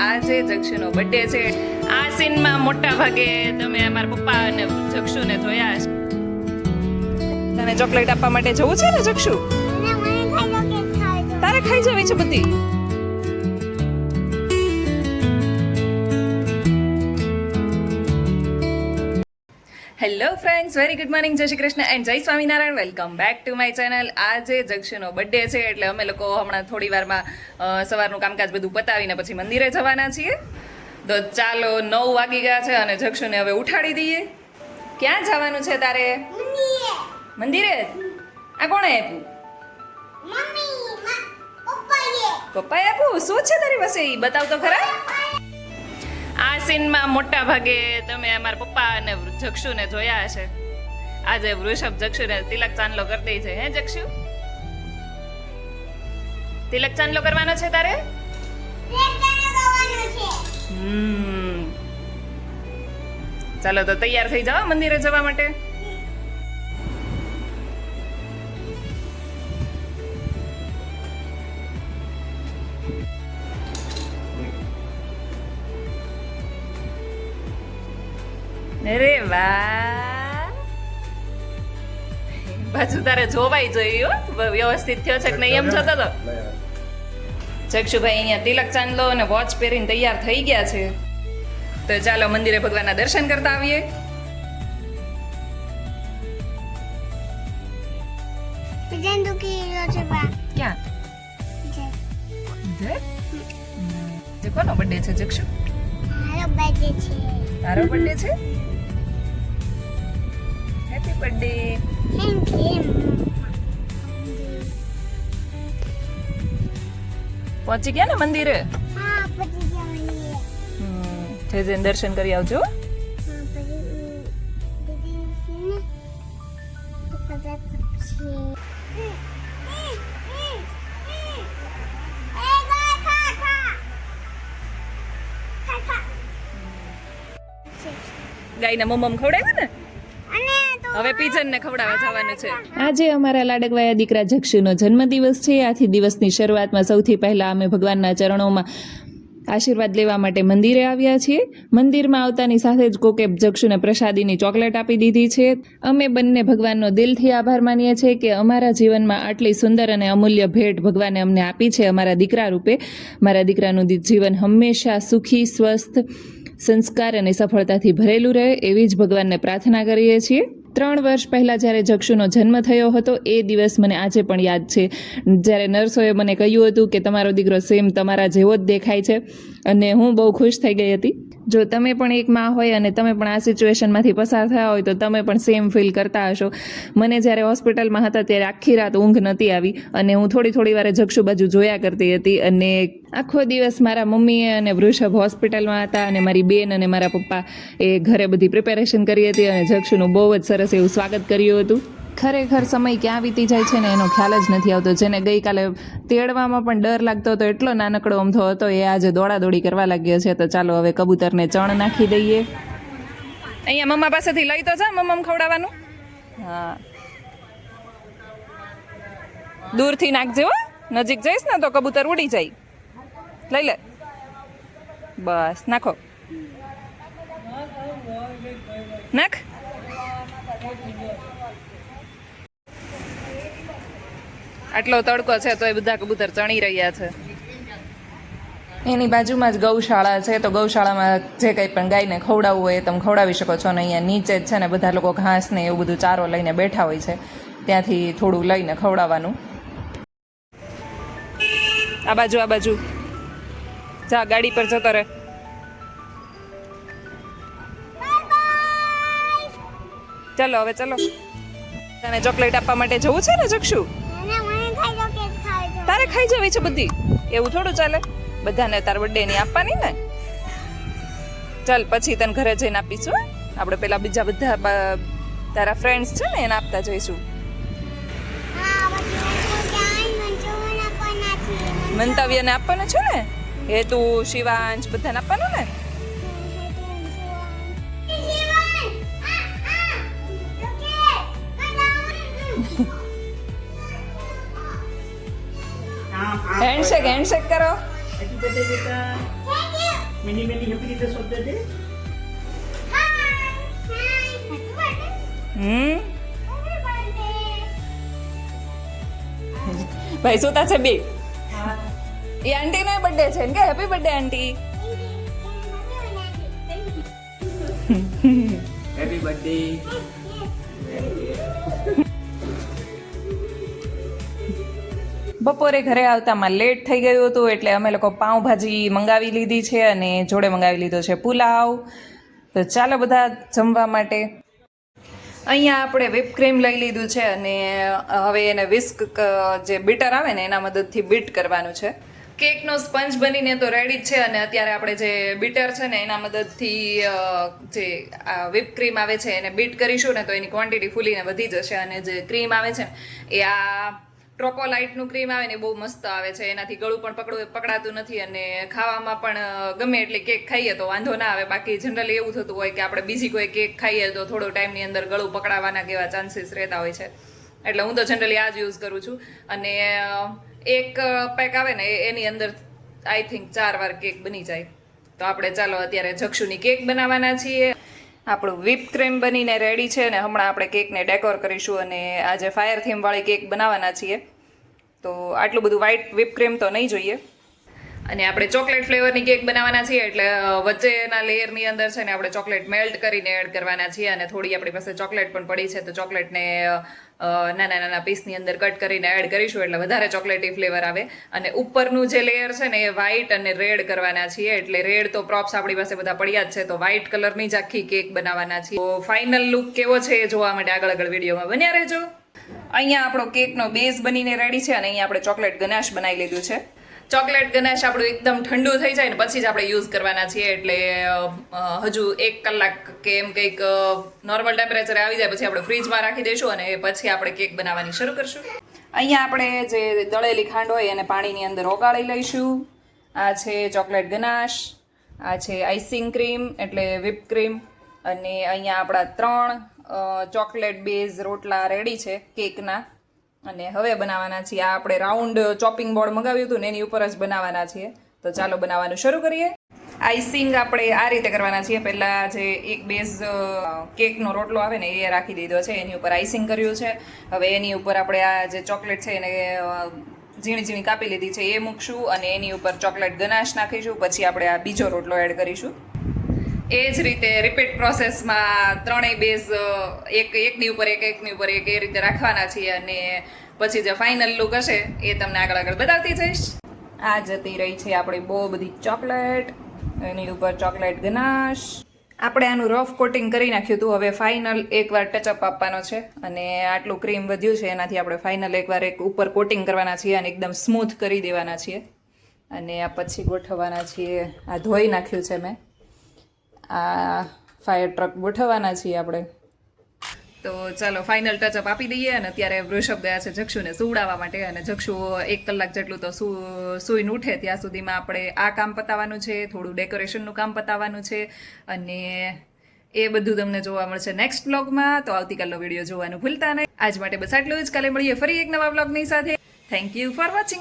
આજે જક્ષુનો બર્થડે છે. આ સીનમાં મોટા ભાગે તમે અમારા પપ્પા અને જક્ષુને જોયા હશે. તને ચોકલેટ આપવા માટે જવું છે ને જક્ષુ? તારે ખાઈ જવી છે બધી? Hello friends, very good morning, જય શ્રી કૃષ્ણ એન્ડ જય Swaminarayan. Welcome back to my channel. આજે જક્ષુનો બર્થડે છે એટલે અમે લોકો હમણાં થોડી વારમાં સવારનું કામકાજ બધું પતાવીને પછી મંદિરે જવાના છીએ. તો ચાલો, 9 વાગી ગયા છે અને જક્ષુને હવે ઉઠાડી દઈએ. ક્યાં જવાનું છે તારે? મંદિરે. આ કોણે આપ્યું? પપ્પાએ આપ્યું? શું છે તારી પાસે? એ બતાવ તો ખરા. આ સીનમાં મોટા ભાગે તમે અમારા પપ્પા અને જક્ષુને જોયા હશે. આજે વૃષભ જક્ષુને તિલક ચાંદલો કરી દે છે. હે જક્ષુ, તિલક ચાંદલો કરવાનો છે તારે? ચાલો તો તૈયાર થઈ જાઓ મંદિરે જવા માટે. અરે વાહ, પાછું તારે જોવાઈ જોયું વ્યવસ્થિત થયો છે કે નહીં એમ જતો તો. જક્ષુભાઈ અહીંયા તિલક ચાંદલો અને વોચ પહેરીને તૈયાર થઈ ગયા છે. તો ચાલો મંદિરે ભગવાનના દર્શન કરતા આવીએ. ક્યાં? કોનો બર્થડે છે જક્ષુ? તારો બર્થડે છે? Happy birthday. પહોંચી ગયા ને મંદિરે? જઈને દર્શન કરી આવજો. ગાયને મમ્મ ખવડાવ્યું ને, હવે પીજન ને ખવડાવવા જવાનું છે. આજે અમારા લાડકવાયા દીકરા જક્ષુનો જન્મદિવસ છે. આથી દિવસની શરૂઆતમાં સૌથી પહેલા અમે ભગવાનના ચરણોમાં આશીર્વાદ લેવા માટે મંદિરે આવ્યા છીએ. મંદિરમાં આવતાની સાથે જ કોકે જક્ષુને પ્રસાદીની ચોકલેટ આપી દીધી છે. અમે બંને ભગવાનનો દિલથી આભાર માનીએ છીએ કે અમારા જીવનમાં આટલી સુંદર અને અમૂલ્ય ભેટ ભગવાને અમને આપી છે અમારા દીકરા રૂપે. મારા દીકરાનું જીવન હંમેશા સુખી, સ્વસ્થ, સંસ્કાર અને સફળતાથી ભરેલું રહે એવી જ ભગવાનને પ્રાર્થના કરીએ છીએ. 3 વર્ષ પહેલાં જ્યારે જક્ષુનો જન્મ થયો હતો એ દિવસ મને આજે પણ યાદ છે, જ્યારે નર્સોએ મને કહ્યું હતું કે તમારો દીકરો સેમ તમારા જેવો જ દેખાય છે, અને હું બહુ ખુશ થઈ ગઈ હતી. જો તમે પણ એક માં હોય અને તમે પણ આ સિચ્યુએશનમાંથી પસાર થયા હોય તો તમે પણ સેમ ફીલ કરતા હશો. મને જ્યારે હોસ્પિટલમાં હતા ત્યારે આખી રાત ઊંઘ નહોતી આવી અને હું થોડી વારે જક્ષુ બાજુ જોયા કરતી હતી. અને આખો દિવસ મારા મમ્મીએ અને વૃષભ હોસ્પિટલમાં હતા અને મારી બેન અને મારા પપ્પા એ ઘરે બધી પ્રિપેરેશન કરી હતી અને જક્ષુનું બહુ જ સરસ એવું સ્વાગત કર્યું હતું. ખરેખર સમય ક્યાં વીતી જાય છે ને એનો ખ્યાલ જ નથી આવતો. જેને ગઈકાલે તેડવામાં પણ ડર લાગતો હતો, એટલો નાનકડો અમથો હતો, એ આજે દોડાદોડી કરવા લાગ્યો છે. તો ચાલો હવે કબૂતરને ચણ નાખી દઈએ. અહીંયા મમ્મા પાસેથી લઈ તો જા, મમ્મ ખવડાવવાનું. હા, દૂરથી નાખજે હો, નજીક જઈશ ને તો કબૂતર ઉડી જાય. લઈ લે, બસ નાખો, નાખ. આટલો તડકો છે તો એ બધા કબૂતર ચણી રહ્યા છે. એની બાજુમાં જ ગૌશાળા છે, તો ગૌશાળામાં જે કંઈ પણ ગાયને ખવડાવવું હોય એ તમે ખવડાવી શકો છો. અને અહીંયા નીચે જ છે ને બધા લોકો ઘાસ ને એવું બધું ચારો લઈને બેઠા હોય છે, ત્યાંથી થોડું લઈને ખવડાવવાનું. આ બાજુ જા, ગાડી પર જતો રહે. ચલો હવે ચલો, તને ચોકલેટ આપવા માટે જવું છે ને જક્ષુ? તારે ખાઈ જવી છે બધી? એવું થોડું ચાલે, બધાને તાર બર્થડે ની આપવાની ને. ચાલ પછી તને ઘરે જઈને આપીશું. આપણે પેલા બીજા બધા તારા ફ્રેન્ડ્સ છે ને એને આપતા જઈશું. મંતવ્યને આપવાનું છે ને, હેતુ, શિવાંશ બધાને આપવાનું ને. હેન્ડશેક કરો. હેપી બર્થડે બેટા. Thank you. Many happy returns of the day. ભાઈ સુતા છે બે એ આંટી નો બર્થડે છે ને કે હેપી બર્થડે આંટી હેપી બર્થડે. બપોરે ઘરે આવતામાં લેટ થઈ ગયું હતું એટલે અમે લોકો પાઉંભાજી મંગાવી લીધી છે અને જોડે મંગાવી લીધો છે પુલાવ. તો ચાલો બધા જમવા માટે. અહીંયા આપણે whip ક્રીમ લઈ લીધું છે અને હવે એને વિસ્ક જે બીટર આવે ને એના મદદથી બીટ કરવાનું છે. કેકનો સ્પંજ બનીને તો રેડી જ છે અને અત્યારે આપણે જે બીટર છે ને એના મદદથી જે આ whip ક્રીમ આવે છે એને બીટ કરીશું ને તો એની ક્વોન્ટિટી ફૂલીને વધી જશે. અને જે ક્રીમ આવે છે એ આ ટ્રોકોલાઇટનું ક્રીમ આવે ને બહુ મસ્ત આવે છે. એનાથી ગળું પણ પકડાતું નથી અને ખાવામાં પણ ગમે એટલી કેક ખાઈએ તો વાંધો ના આવે. બાકી જનરલી એવું થતું હોય કે આપણે બીજી કોઈ કેક ખાઈએ તો થોડો ટાઈમની અંદર ગળું પકડાવાના કેવા ચાન્સીસ રહેતા હોય છે. એટલે હું તો જનરલી આ જ યુઝ કરું છું. અને એક પેક આવે ને એની અંદર આઈ થિંક 4 વાર કેક બની જાય. તો આપણે ચાલો અત્યારે જક્ષુની કેક બનાવવાના છીએ. આપણું whip ક્રીમ બનીને રેડી છે અને હમણાં આપણે કેકને ડેકોર કરીશું અને આજે ફાયર થીમ વાળી કેક બનાવવાના છીએ. તો આટલું બધું વ્હાઈટ whip ક્રીમ તો નહીં જોઈએ. અને આપણે ચોકલેટ ફ્લેવરની કેક બનાવવાના છીએ એટલે વચ્ચેના લેયરની અંદર છે ને આપણે ચોકલેટ મેલ્ટ કરીને એડ કરવાના છીએ. અને થોડી આપણી પાસે ચોકલેટ પણ પડી છે તો ચોકલેટને નાના પીસની અંદર કટ કરીને એડ કરીશું એટલે વધારે ચોકલેટી ફ્લેવર આવે. અને ઉપરનું જે લેયર છે ને એ વ્હાઈટ અને રેડ કરવાના છીએ. એટલે રેડ તો પ્રોપ્સ આપણી પાસે બધા પડ્યા જ છે તો વ્હાઈટ કલરની જ આખી કેક બનાવવાના છીએ. તો ફાઇનલ લુક કેવો છે એ જોવા માટે આગળ વિડીયોમાં બન્યા રહેજો. અહીંયા આપણો કેકનો બેઝ બનીને રેડી છે અને અહીંયા આપણે ચોકલેટ ગનાશ બનાવી લીધું છે. ચોકલેટ ગનાશ આપણું એકદમ ઠંડુ થઈ જાય ને પછી જ આપણે યુઝ કરવાના છીએ. એટલે હજુ 1 કલાક કે એમ કંઈક નોર્મલ ટેમ્પરેચરે આવી જાય પછી આપણે ફ્રીજમાં રાખી દઈશું અને પછી આપણે કેક બનાવવાની શરૂ કરશું. અહીંયા આપણે જે દળેલી ખાંડ હોય એને પાણીની અંદર ઓગાળી લઈશું. આ છે ચોકલેટ ગનાશ, આ છે આઈસિંગ ક્રીમ એટલે whip ક્રીમ અને અહીંયા આપણા 3 ચોકલેટ બેઝ રોટલા રેડી છે કેકના. અને હવે બનાવવાના છીએ. આ આપણે રાઉન્ડ ચોપિંગ બોર્ડ મંગાવ્યું હતું ને એની ઉપર જ બનાવવાના છીએ. તો ચાલો બનાવવાનું શરૂ કરીએ. આઈસિંગ આપણે આ રીતે કરવાના છીએ. પહેલાં જે એક બેઝ કેકનો રોટલો આવે ને એ રાખી દીધો છે, એની ઉપર આઈસિંગ કર્યું છે. હવે એની ઉપર આપણે આ જે ચોકલેટ છે એને ઝીણી કાપી લીધી છે એ મૂકશું અને એની ઉપર ચોકલેટ ગનાશ નાખીશું. પછી આપણે આ બીજો રોટલો એડ કરીશું. એ જ રીતે રિપીટ પ્રોસેસમાં 3 બેઝ એકની ઉપર એકની ઉપર એક એ રીતે રાખવાના છીએ. અને પછી જે ફાઇનલ લુક હશે એ તમને આગળ બતાવતી જઈશ. આ જતી રહી છે આપણી બહુ બધી ચોકલેટ, એની ઉપર ચોકલેટ ગનાશ. આપણે આનું રફ કોટિંગ કરી નાખ્યું હતું. હવે ફાઇનલ એકવાર ટચઅપ આપવાનો છે અને આટલું ક્રીમ વધ્યું છે એનાથી આપણે ફાઇનલ એકવાર ઉપર કોટિંગ કરવાના છીએ અને એકદમ સ્મૂથ કરી દેવાના છીએ. અને આ પછી ગોઠવવાના છીએ. આ ધોઈ નાખ્યું છે મેં. આ ફાયર ટ્રક ગોઠવવાના છીએ આપણે. તો ચાલો ફાઇનલ ટચઅપ આપી દઈએ. અને અત્યારે વૃષભ ગયા છે જક્ષુને સુવડાવવા માટે અને જક્ષુ 1 કલાક જેટલું તો સૂઈને ઉઠે ત્યાં સુધીમાં આપણે આ કામ પતાવવાનું છે, થોડું ડેકોરેશનનું કામ પતાવવાનું છે અને એ બધું તમને જોવા મળશે નેક્સ્ટ વ્લોગમાં. તો આવતીકાલનો વિડીયો જોવાનું ભૂલતા નહીં. આજ માટે બસ આટલું જ. કાલે મળીએ ફરી એક નવા વ્લોગની સાથે. Thank you for watching.